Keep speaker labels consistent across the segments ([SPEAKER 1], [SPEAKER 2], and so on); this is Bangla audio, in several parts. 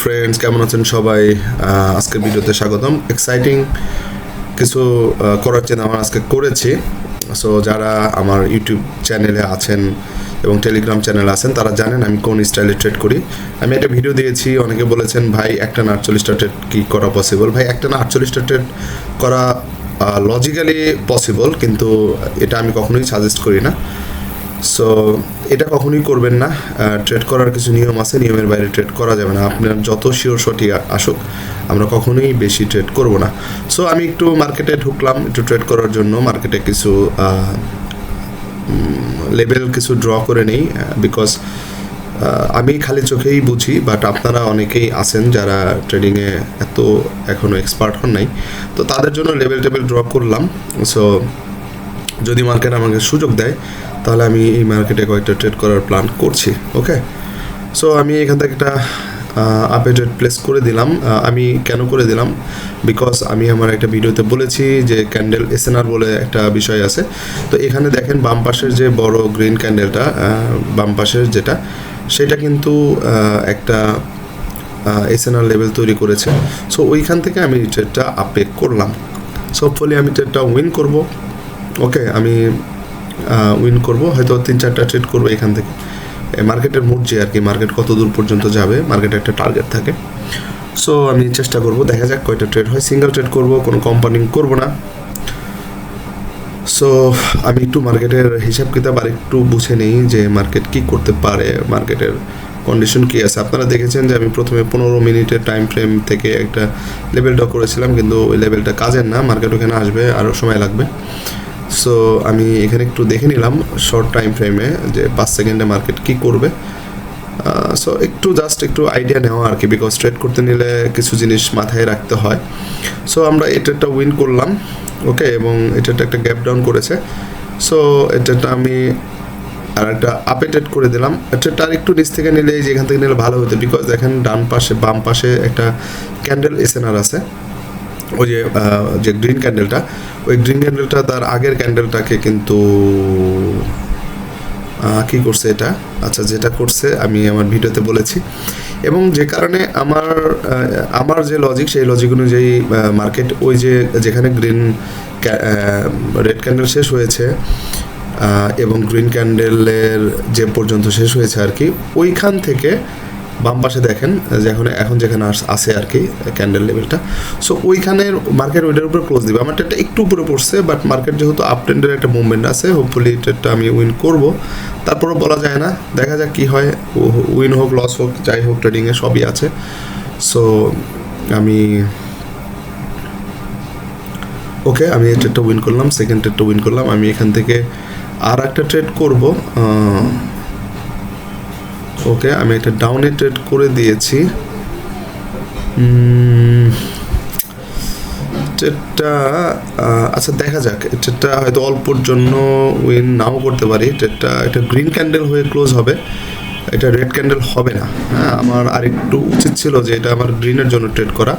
[SPEAKER 1] ফ্রেন্ডস, কেমন আছেন সবাই? আজকের ভিডিওতে স্বাগতম। এক্সাইটিং কিছু করার জন্য আমার আজকে করেছি। সো যারা আমার ইউটিউব চ্যানেলে আছেন এবং টেলিগ্রাম চ্যানেলে আছেন তারা জানেন আমি কোন স্টাইলে ট্রেড করি। আমি একটা ভিডিও দিয়েছি, অনেকে বলেছেন ভাই একটা না 48টা ট্রেড কি করা পসিবল? ভাই একটা না 48টা ট্রেড করা লজিক্যালি পসিবল, কিন্তু এটা আমি কখনোই সাজেস্ট করি না। সো এটা কখনোই করবেন না। ট্রেড করার কিছু নিয়ম আছে, নিয়মের বাইরে ট্রেড করা যাবে না। আপনার যত শিওর শটই আসুক, আমরা কখনোই বেশি ট্রেড করব না। সো আমি একটু মার্কেটে ঢুকলাম একটু ট্রেড করার জন্য। মার্কেটে কিছু লেভেল কিছু ড্র করে নেই, বিকজ আমি খালি চোখেই বুঝি, বাট আপনারা অনেকেই আছেন যারা ট্রেডিংয়ে এত এখনও এক্সপার্ট হন নাই, তো তাদের জন্য লেভেল ড্র করলাম। সো যদি মার্কেট আমাকে সুযোগ দেয় তাহলে আমি এই মার্কেটে কয়েকটা ট্রেড করার প্ল্যান করছি। ওকে, সো আমি এখান থেকে একটা আপডেট প্লেস করে দিলাম। আমি কেন করে দিলাম? বিকজ আমি আমার একটা ভিডিওতে বলেছি যে ক্যান্ডেল এসএনআর বলে একটা বিষয় আছে। তো এখানে দেখেন বাম পাশের যে বড় গ্রিন ক্যান্ডেলটা, বাম পাশের যেটা, সেটা কিন্তু একটা এসএনআর লেভেল তৈরি করেছে। সো ওইখান থেকে আমি ট্রেডটা আপে করলাম। সো হোপফুলি আমি ট্রেডটা উইন করব। ওকে, আমি উইন করব, হয়তো 3-4টা ট্রেড করবো এখান থেকে। মার্কেটের মর্জি আর কি, মার্কেট কত দূর পর্যন্ত যাবে, মার্কেটে একটা টার্গেট থাকে। সো আমি চেষ্টা করব, দেখা যাক কয়টা ট্রেড হয়। সিঙ্গেল ট্রেড করব, কোনো কোম্পানি করব না। সো আমি একটু মার্কেটের হিসাব কিতাব আর একটু বুঝে নেই যে মার্কেট কি করতে পারে, মার্কেটের কন্ডিশন কী আছে। আপনারা দেখেছেন যে আমি প্রথমে 15 মিনিটের টাইম ফ্রেম থেকে একটা লেভেলটা করেছিলাম, কিন্তু ওই লেভেলটা কাজের না, মার্কেট ওখানে আসবে আরও সময় লাগবে। সো আমি এখানে একটু দেখে নিলাম শর্ট টাইম ফ্রেমে যে 5 সেকেন্ডে মার্কেট কী করবে। সো একটু আইডিয়া নেওয়া আর কি, বিকজ ট্রেড করতে নিলে কিছু জিনিস মাথায় রাখতে হয়। সো আমরা এটা উইন করলাম। ওকে, এবং এটা একটা গ্যাপ ডাউন করেছে। সো এটা আমি আর একটা আপে ট্রেড করে দিলাম। ট্রেডটা আর একটু নিচ থেকে নিলে, যে এখান থেকে নিলে ভালো হতো, বিকজ দেখেন বাম পাশে একটা ক্যান্ডেল এসএনআর আছে। ওই যে গ্রিন ক্যান্ডেলটা, ওই গ্রিন ক্যান্ডেলটা তার আগের ক্যান্ডেলটাকে কিন্তু কী করছে এটা, আচ্ছা যেটা করছে আমি আমার ভিডিওতে বলেছি। এবং যে কারণে আমার যে লজিক, সেই লজিক অনুযায়ী মার্কেট ওই যেখানে রেড ক্যান্ডেল শেষ হয়েছে এবং গ্রিন ক্যান্ডেলের যে পর্যন্ত শেষ হয়েছে আর কি, ওইখান থেকে বাম পাশে দেখেন যে এখন যেখানে আসে আর কি ক্যান্ডেল লেভেলটা। সো ওইখানে মার্কেট ওইটার উপরে ক্লোজ দিবে। আমার ট্রেডটা একটু উপরে পড়ছে, বাট মার্কেট যেহেতু আপ ট্রেন্ডের একটা মুভমেন্ট আছে, হোপফুলি ট্রেডটা আমি উইন করব। তারপরেও বলা যায় না, দেখা যাক কী হয়। উইন হোক লস হোক যাই হোক, ট্রেডিংয়ে সবই আছে। সো আমি এই ট্রেডটা উইন করলাম, সেকেন্ড ট্রেডটা উইন করলাম। আমি এখান থেকে আর একটা ট্রেড করব। ওকে, আমি একটা ডাউনে ট্রেড করে দিয়েছি। ট্রেডটা আচ্ছা দেখা যাক, ট্রেডটা হয়তো অল্পর জন্য উইন নাও করতে পারি। ট্রেডটা একটা গ্রিন ক্যান্ডেল হয়ে ক্লোজ হবে, এটা রেড ক্যান্ডেল হবে না। হ্যাঁ, আমার আরেকটু উচিত ছিল যে এটা আমার গ্রিনের জন্য ট্রেড করা,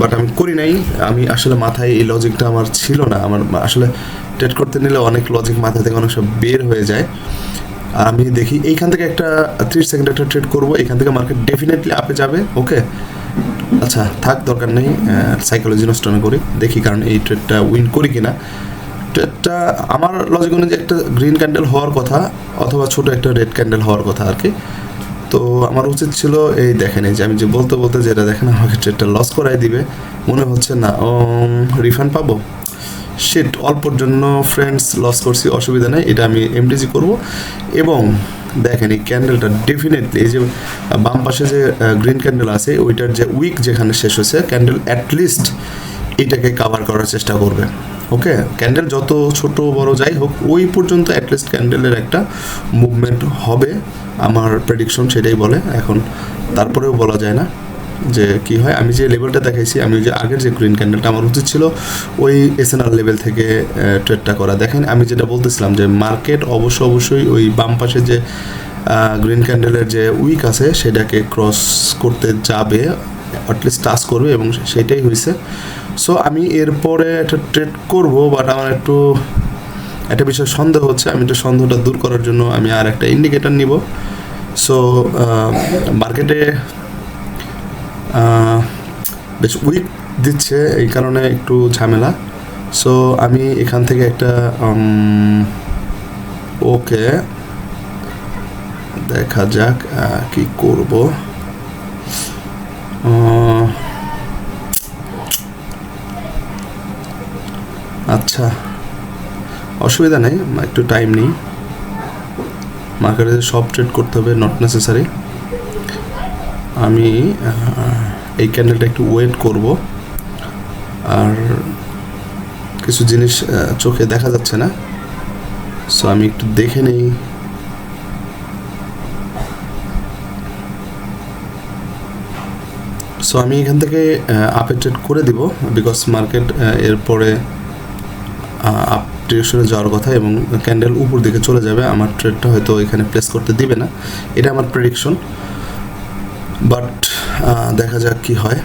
[SPEAKER 1] বাট আমি করি নাই। আমি আসলে মাথায় এই লজিকটা আমার ছিল না। আমার আসলে ট্রেড করতে নিলে অনেক লজিক মাথা থেকে অনেক সব বের হয়ে যায়। আমি দেখি এইখান থেকে একটা 30 সেকেন্ড একটা ট্রেড করবো, এখান থেকে মার্কেট ডেফিনেটলি আপে যাবে। ওকে, আচ্ছা থাক, দরকার নেই সাইকোলজি নষ্ট না করি, দেখি কারণ এই ট্রেডটা উইন করি কিনা। ট্রেডটা আমার লজিক অনুযায়ী একটা গ্রিন ক্যান্ডেল হওয়ার কথা, অথবা ছোট একটা রেড ক্যান্ডেল হওয়ার কথা আর কি। তো আমার উচিত ছিল, এই দেখেন এই যে আমি যে বলতে যেটা দেখেন আমাকে ট্রেডটা লস করাই দিবে মনে হচ্ছে না। রিফান্ড পাবো, শিট, অল্পর জন্য ফ্রেন্ডস লস করছি, অসুবিধা নেই, এটা আমি এমটিজি করব। এবং দেখেন এই ক্যান্ডেলটা ডেফিনেটলি, এই যে বাম পাশে যে গ্রিন ক্যান্ডেল আছে ওইটার যে উইক যেখানে শেষ হয়েছে, ক্যান্ডেল অ্যাটলিস্ট এটাকে কাভার করার চেষ্টা করবে। ওকে, ক্যান্ডেল যত ছোট বড় যাই হোক, ওই পর্যন্ত অ্যাটলিস্ট ক্যান্ডেলের একটা মুভমেন্ট হবে, আমার প্রেডিকশন সেটাই বলে। এখন তারপরেও বলা যায় না যে কি হয়। আমি যে লেভেলটা দেখাইছি, আমি যে আগের যে গ্রিন ক্যান্ডেলটা, আমার উচিত ছিল ওই এসএনআর লেভেল থেকে ট্রেডটা করা। দেখেন আমি যেটা বলতেছিলাম যে মার্কেট অবশ্যই ওই বাম পাশে যে গ্রিন ক্যান্ডেলের যে উইক আছে সেটাকে ক্রস করতে যাবে, অ্যাটলিস্ট টাচ করবে, এবং সেটাই হয়েছে। সো আমি এরপরে একটা ট্রেড করব, বাট আমার একটা বিষয় সন্দেহ হচ্ছে। আমি একটু সন্দেহটা দূর করার জন্য আমি আর একটা ইন্ডিকেটর নিব। সো মার্কেটে বেশ উইক দিচ্ছে, এই কারণে একটু ঝামেলা। সো আমি এখান থেকে একটা ওকে দেখা যাক কি করব। আচ্ছা, অসুবিধা নেই, একটু টাইম নেই। মার্কেটে সব ট্রেড করতে হবে নট নেসেসারি। আমি এই ক্যান্ডেলটা একটু ওয়েট করব। আর কিছু জিনিস চোখে দেখা যাচ্ছে না, সো আমি একটু দেখে নেই। সো আমি এখান থেকে আপে ট্রেড করে দিব, বিকজ মার্কেট এরপরে আপ ডিরেকশনে যাওয়ার কথা এবং ক্যান্ডেল উপর দিকে চলে যাবে। আমার ট্রেডটা হয়তো এখানে প্লেস করতে দিবে না, এটা আমার প্রেডিকশন। বাট দেখা যাক কি হয়।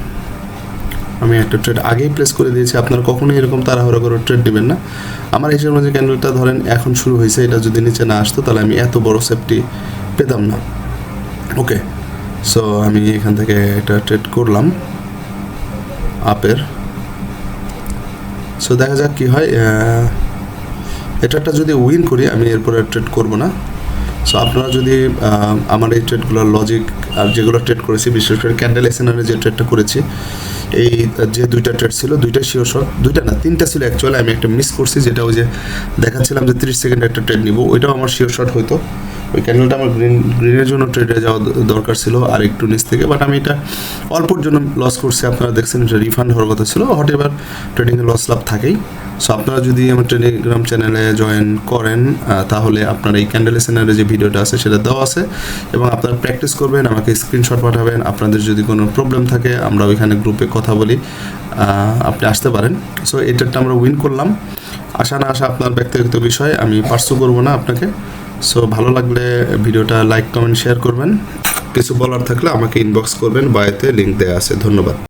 [SPEAKER 1] আমি একটা ট্রেড আগেই প্লেস করে দিয়েছি। আপনারা কখনোই এরকম তাড়াহুড়ো করে ট্রেড দিবেন না। আমার হিসেবে যে ক্যান্ডেলটা ধরেন এখন শুরু হয়েছে, এটা যদি নিচে না আসতো তাহলে আমি এত বড় সেফটি পেতাম না। ওকে, সো আমি এখান থেকে একটা ট্রেড করলাম আপের। সো দেখা যাক কি হয়। এটা যদি উইন করি আমি এরপরে ট্রেড করব না। সো আপনারা যদি আমার এই ট্রেডগুলোর লজিক আর যেগুলো ট্রেড করেছি, বিশেষ করে ক্যান্ডেল এসএনআরে যে ট্রেডটা করেছি, এই যে দুইটা ট্রেড ছিল, দুইটা শিওর শট, দুইটা না তিনটা ছিল অ্যাকচুয়ালি। আমি একটা মিস করছি, যেটা ওই যে দেখাচ্ছিলাম যে 30 সেকেন্ড একটা ট্রেড নিব, ওইটাও আমার শিওর শট হয়তো। ওই ক্যান্ডেলটা আমার গ্রিনের জন্য ট্রেডে যাওয়া দরকার ছিল আর একটু নিচ থেকে, বাট আমি এটা অল্পর জন্য লস করছি। আপনারা দেখছেন এটা রিফান্ড হওয়ার কথা ছিল। হট এবার ট্রেডিংয়ে লস লাভ থাকেই। সো আপনারা যদি আমার টেলিগ্রাম চ্যানেলে জয়েন করেন তাহলে আপনারা এই ক্যান্ডেল এসএনআরে যে ভিডিওটা আছে সেটা দেওয়া আছে, এবং আপনারা প্র্যাকটিস করবেন, আমাকে স্ক্রিনশট পাঠাবেন। আপনাদের যদি কোনো প্রবলেম থাকে আমরা ওইখানে গ্রুপে কথা বলি, আপনি আসতে পারেন। সো এটা আমরা উইন করলাম। আশা না আসা আপনার ব্যক্তিগত বিষয়, আমি পার্সু করবো না আপনাকে। সো ভালো লাগলে ভিডিওটা লাইক কমেন্ট শেয়ার করবেন। কিছু বলার থাকলে আমাকে ইনবক্স করবেন, বায়োতে লিঙ্ক দেওয়া আছে। ধন্যবাদ।